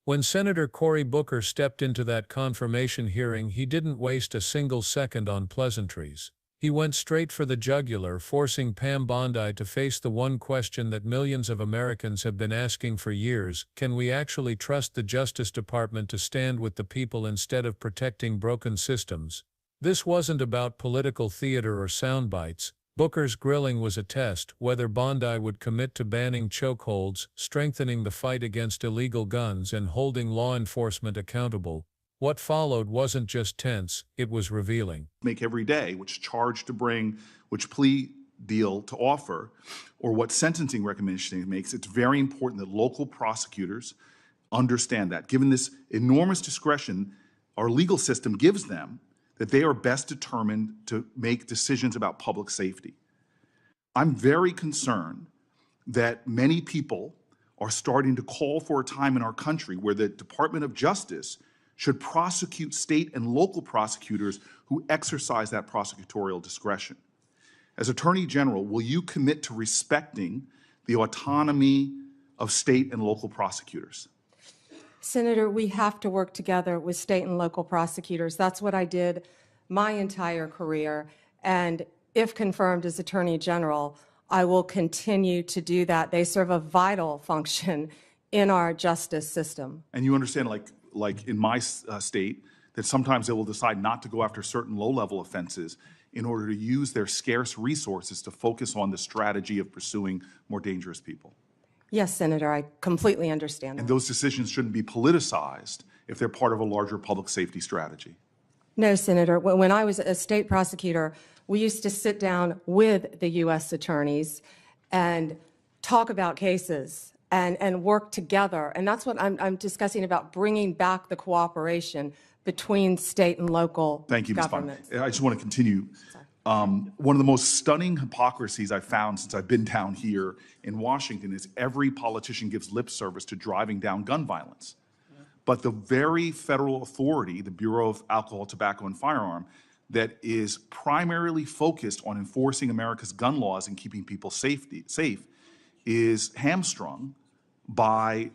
When Senator Cory Booker stepped into that confirmation hearing, he didn't waste a single second on pleasantries. He went straight for the jugular, forcing Pam Bondi to face the one question that millions of Americans have been asking for years: can we actually trust the Justice Department to stand with the people instead of protecting broken systems? This wasn't about political theater or sound bites. Booker's grilling was a test whether Bondi would commit to banning chokeholds, strengthening the fight against illegal guns, and holding law enforcement accountable. What followed wasn't just tense, it was revealing. Make every day, which charge to bring, which plea deal to offer, or what sentencing recommendation it makes. It's very important that local prosecutors understand that. Given this enormous discretion our legal system gives them, that they are best determined to make decisions about public safety. I'm very concerned that many people are starting to call for a time in our country where the Department of Justice should prosecute state and local prosecutors who exercise that prosecutorial discretion. As Attorney General, will you commit to respecting the autonomy of state and local prosecutors? Senator, we have to work together with state and local prosecutors. That's what I did my entire career. And if confirmed as Attorney General, I will continue to do that. They serve a vital function in our justice system. And you understand, like in my state, that sometimes they will decide not to go after certain low-level offenses in order to use their scarce resources to focus on the strategy of pursuing more dangerous people. Yes, Senator, I completely understand that. And those decisions shouldn't be politicized if they're part of a larger public safety strategy. No, Senator. When I was a state prosecutor, we used to sit down with the U.S. attorneys and talk about cases and work together. And that's what I'm discussing about bringing back the cooperation between state and local Thank you, Ms. governments. Bondi. I just want to continue. One of the most stunning hypocrisies I've found since I've been down here in Washington is every politician gives lip service to driving down gun violence. But the very federal authority, the Bureau of Alcohol, Tobacco, and Firearm, that is primarily focused on enforcing America's gun laws and keeping people safe, is hamstrung by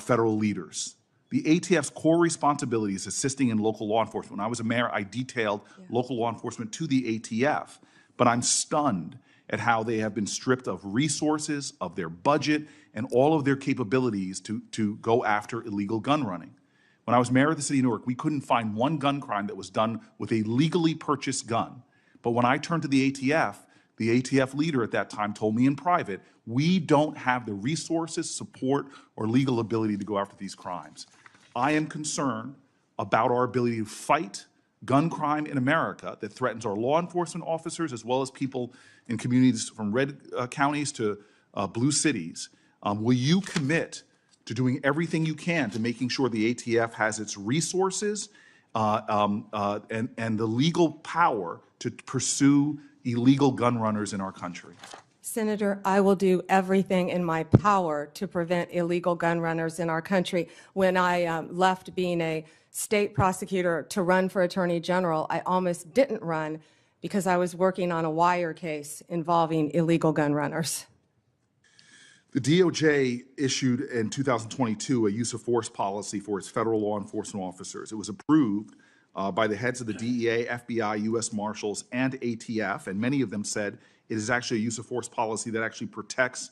federal leaders. The ATF's core responsibility is assisting in local law enforcement. When I was a mayor, I detailed local law enforcement to the ATF, but I'm stunned at how they have been stripped of resources, of their budget, and all of their capabilities to go after illegal gun running. When I was mayor of the city of Newark, we couldn't find one gun crime that was done with a legally purchased gun. But when I turned to the ATF leader at that time told me in private, we don't have the resources, support, or legal ability to go after these crimes. I am concerned about our ability to fight gun crime in America that threatens our law enforcement officers as well as people in communities from red counties to blue cities. Will you commit to doing everything you can to making sure the ATF has its resources and the legal power to pursue illegal gun runners in our country? Senator, I will do everything in my power to prevent illegal gun runners in our country. When I left being a state prosecutor to run for Attorney General, I almost didn't run because I was working on a wire case involving illegal gun runners. The DOJ issued in 2022 a use of force policy for its federal law enforcement officers. It was approved by the heads of the DEA, FBI, U.S. Marshals, and ATF, and many of them said it is actually a use of force policy that actually protects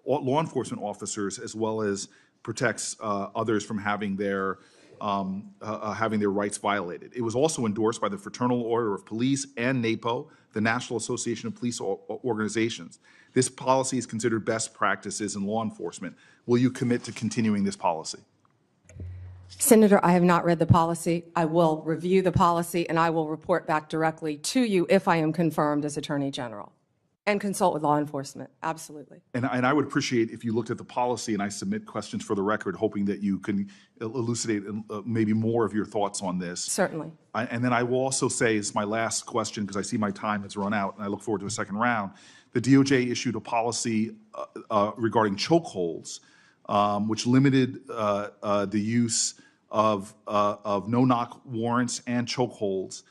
law enforcement officers as well as protects others from having their rights violated. It was also endorsed by the Fraternal Order of Police and NAPO, the National Association of Police Organizations. This policy is considered best practices in law enforcement. Will you commit to continuing this policy? Senator, I have not read the policy. I will review the policy, and I will report back directly to you if I am confirmed as Attorney General, and consult with law enforcement. Absolutely. And I would appreciate if you looked at the policy, and I submit questions for the record, hoping that you can elucidate maybe more of your thoughts on this. Certainly. And then I will also say, as my last question, because I see my time has run out, and I look forward to a second round, the DOJ issued a policy regarding chokeholds, which limited the use of no-knock warrants and chokeholds.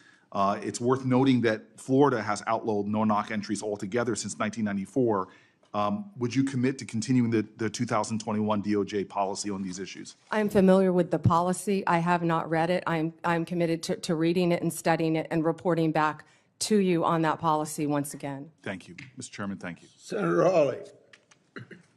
It's worth noting that Florida has outlawed no-knock entries altogether since 1994. Would you commit to continuing the 2021 DOJ policy on these issues? I'm familiar with the policy. I have not read it. I'm committed to reading it and studying it and reporting back to you on that policy once again. Thank you. Mr. Chairman, thank you. Senator Hawley.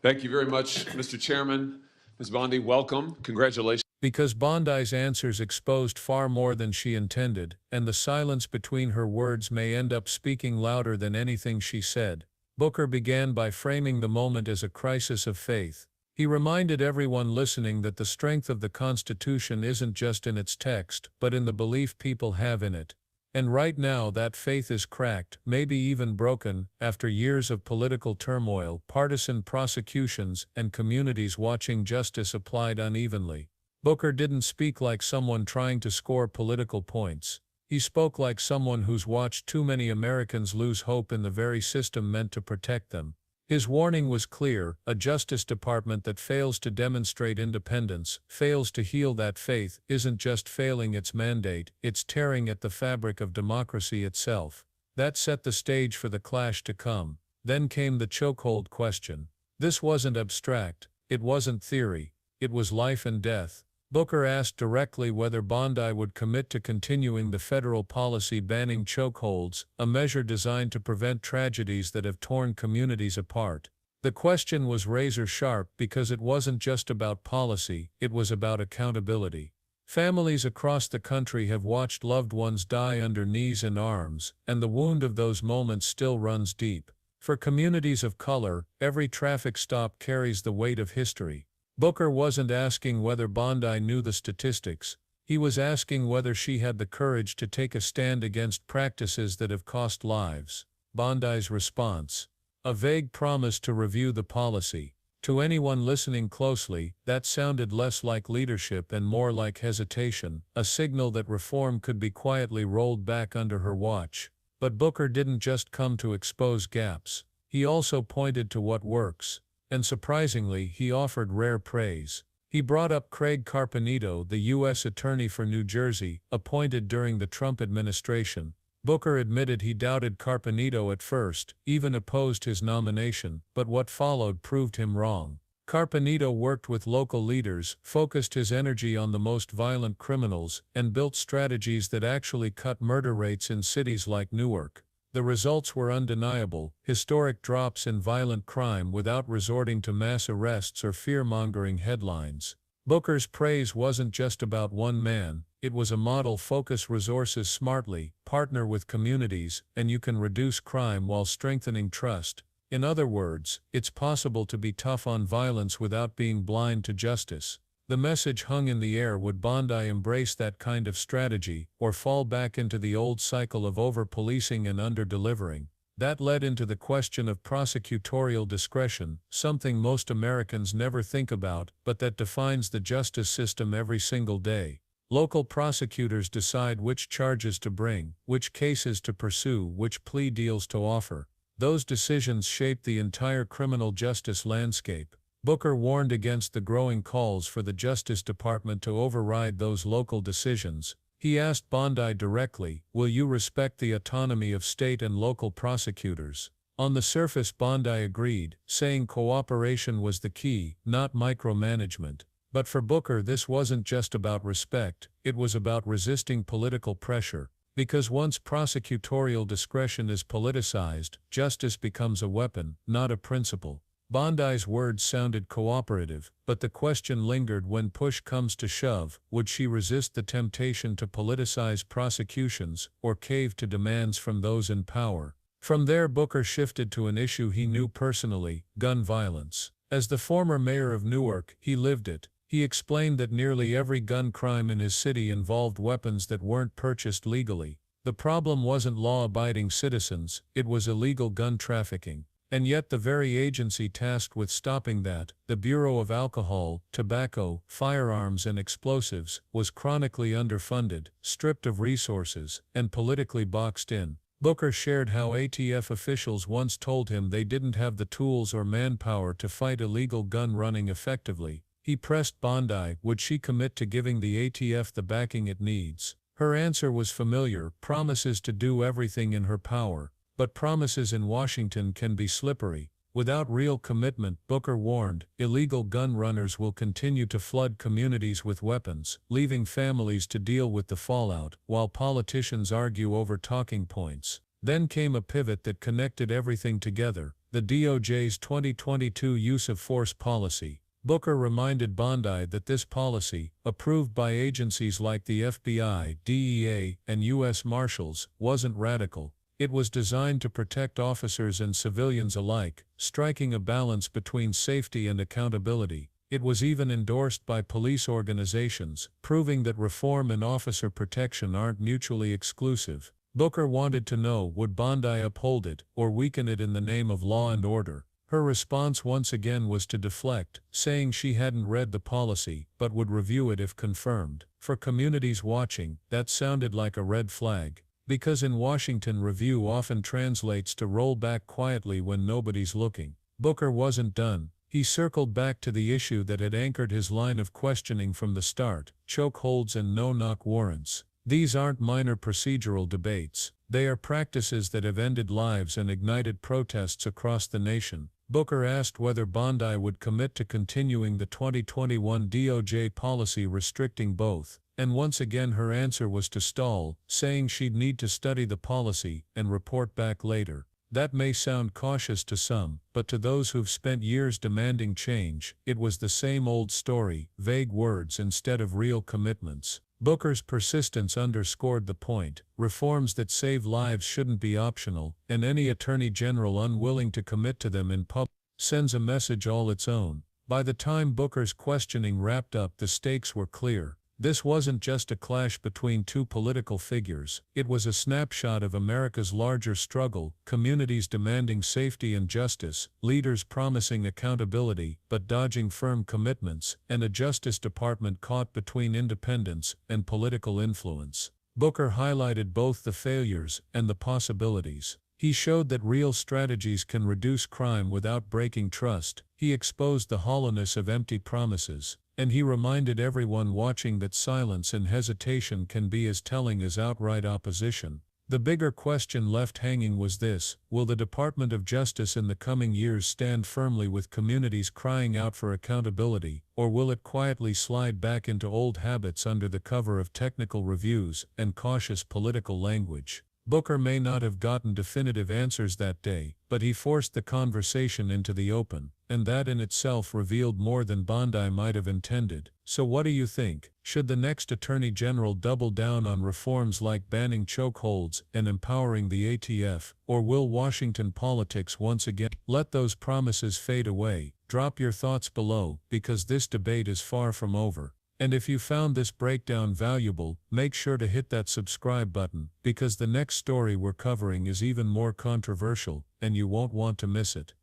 Thank you very much, Mr. Chairman. Ms. Bondi, welcome. Congratulations. Because Bondi's answers exposed far more than she intended, and the silence between her words may end up speaking louder than anything she said, Booker began by framing the moment as a crisis of faith. He reminded everyone listening that the strength of the Constitution isn't just in its text, but in the belief people have in it. And right now that faith is cracked, maybe even broken, after years of political turmoil, partisan prosecutions, and communities watching justice applied unevenly. Booker didn't speak like someone trying to score political points. He spoke like someone who's watched too many Americans lose hope in the very system meant to protect them. His warning was clear: a Justice Department that fails to demonstrate independence, fails to heal that faith, isn't just failing its mandate, it's tearing at the fabric of democracy itself. That set the stage for the clash to come. Then came the chokehold question. This wasn't abstract, it wasn't theory, it was life and death. Booker asked directly whether Bondi would commit to continuing the federal policy banning chokeholds, a measure designed to prevent tragedies that have torn communities apart. The question was razor sharp because it wasn't just about policy, it was about accountability. Families across the country have watched loved ones die under knees and arms, and the wound of those moments still runs deep. For communities of color, every traffic stop carries the weight of history. Booker wasn't asking whether Bondi knew the statistics. He was asking whether she had the courage to take a stand against practices that have cost lives. Bondi's response: a vague promise to review the policy. To anyone listening closely, that sounded less like leadership and more like hesitation, a signal that reform could be quietly rolled back under her watch. But Booker didn't just come to expose gaps. He also pointed to what works. And surprisingly, he offered rare praise. He brought up Craig Carpenito, the U.S. Attorney for New Jersey, appointed during the Trump administration. Booker admitted he doubted Carpenito at first, even opposed his nomination, but what followed proved him wrong. Carpenito worked with local leaders, focused his energy on the most violent criminals, and built strategies that actually cut murder rates in cities like Newark. The results were undeniable: historic drops in violent crime without resorting to mass arrests or fear-mongering headlines. Booker's praise wasn't just about one man, it was a model: focus resources smartly, partner with communities, and you can reduce crime while strengthening trust. In other words, it's possible to be tough on violence without being blind to justice. The message hung in the air: would Bondi embrace that kind of strategy, or fall back into the old cycle of over-policing and under-delivering? That led into the question of prosecutorial discretion, something most Americans never think about, but that defines the justice system every single day. Local prosecutors decide which charges to bring, which cases to pursue, which plea deals to offer. Those decisions shape the entire criminal justice landscape. Booker warned against the growing calls for the Justice Department to override those local decisions. He asked Bondi directly, "Will you respect the autonomy of state and local prosecutors?" On the surface, Bondi agreed, saying cooperation was the key, not micromanagement. But for Booker, this wasn't just about respect, it was about resisting political pressure. Because once prosecutorial discretion is politicized, justice becomes a weapon, not a principle. Bondi's words sounded cooperative, but the question lingered: when push comes to shove, would she resist the temptation to politicize prosecutions, or cave to demands from those in power? From there, Booker shifted to an issue he knew personally: gun violence. As the former mayor of Newark, he lived it. He explained that nearly every gun crime in his city involved weapons that weren't purchased legally. The problem wasn't law-abiding citizens, it was illegal gun trafficking. And yet the very agency tasked with stopping that, the Bureau of Alcohol, Tobacco, Firearms and Explosives, was chronically underfunded, stripped of resources, and politically boxed in. Booker shared how ATF officials once told him they didn't have the tools or manpower to fight illegal gun running effectively. He pressed Bondi, would she commit to giving the ATF the backing it needs? Her answer was familiar: promises to do everything in her power. But promises in Washington can be slippery. Without real commitment, Booker warned, illegal gun runners will continue to flood communities with weapons, leaving families to deal with the fallout, while politicians argue over talking points. Then came a pivot that connected everything together, the DOJ's 2022 use of force policy. Booker reminded Bondi that this policy, approved by agencies like the FBI, DEA, and U.S. Marshals, wasn't radical. It was designed to protect officers and civilians alike, striking a balance between safety and accountability. It was even endorsed by police organizations, proving that reform and officer protection aren't mutually exclusive. Booker wanted to know, would Bondi uphold it, or weaken it in the name of law and order? Her response once again was to deflect, saying she hadn't read the policy, but would review it if confirmed. For communities watching, that sounded like a red flag. Because in Washington, review often translates to roll back quietly when nobody's looking. Booker wasn't done. He circled back to the issue that had anchored his line of questioning from the start: chokeholds and no-knock warrants. These aren't minor procedural debates. They are practices that have ended lives and ignited protests across the nation. Booker asked whether Bondi would commit to continuing the 2021 DOJ policy restricting both. And once again her answer was to stall, saying she'd need to study the policy and report back later. That may sound cautious to some, but to those who've spent years demanding change, it was the same old story, vague words instead of real commitments. Booker's persistence underscored the point: reforms that save lives shouldn't be optional, and any attorney general unwilling to commit to them in public sends a message all its own. By the time Booker's questioning wrapped up, the stakes were clear. This wasn't just a clash between two political figures. It was a snapshot of America's larger struggle: communities demanding safety and justice, leaders promising accountability but dodging firm commitments, and a Justice Department caught between independence and political influence. Booker highlighted both the failures and the possibilities. He showed that real strategies can reduce crime without breaking trust. He exposed the hollowness of empty promises. And he reminded everyone watching that silence and hesitation can be as telling as outright opposition. The bigger question left hanging was this: will the Department of Justice in the coming years stand firmly with communities crying out for accountability, or will it quietly slide back into old habits under the cover of technical reviews and cautious political language? Booker may not have gotten definitive answers that day, but he forced the conversation into the open, and that in itself revealed more than Bondi might have intended. So what do you think? Should the next Attorney General double down on reforms like banning chokeholds and empowering the ATF, or will Washington politics once again let those promises fade away? Drop your thoughts below, because this debate is far from over. And if you found this breakdown valuable, make sure to hit that subscribe button, because the next story we're covering is even more controversial, and you won't want to miss it.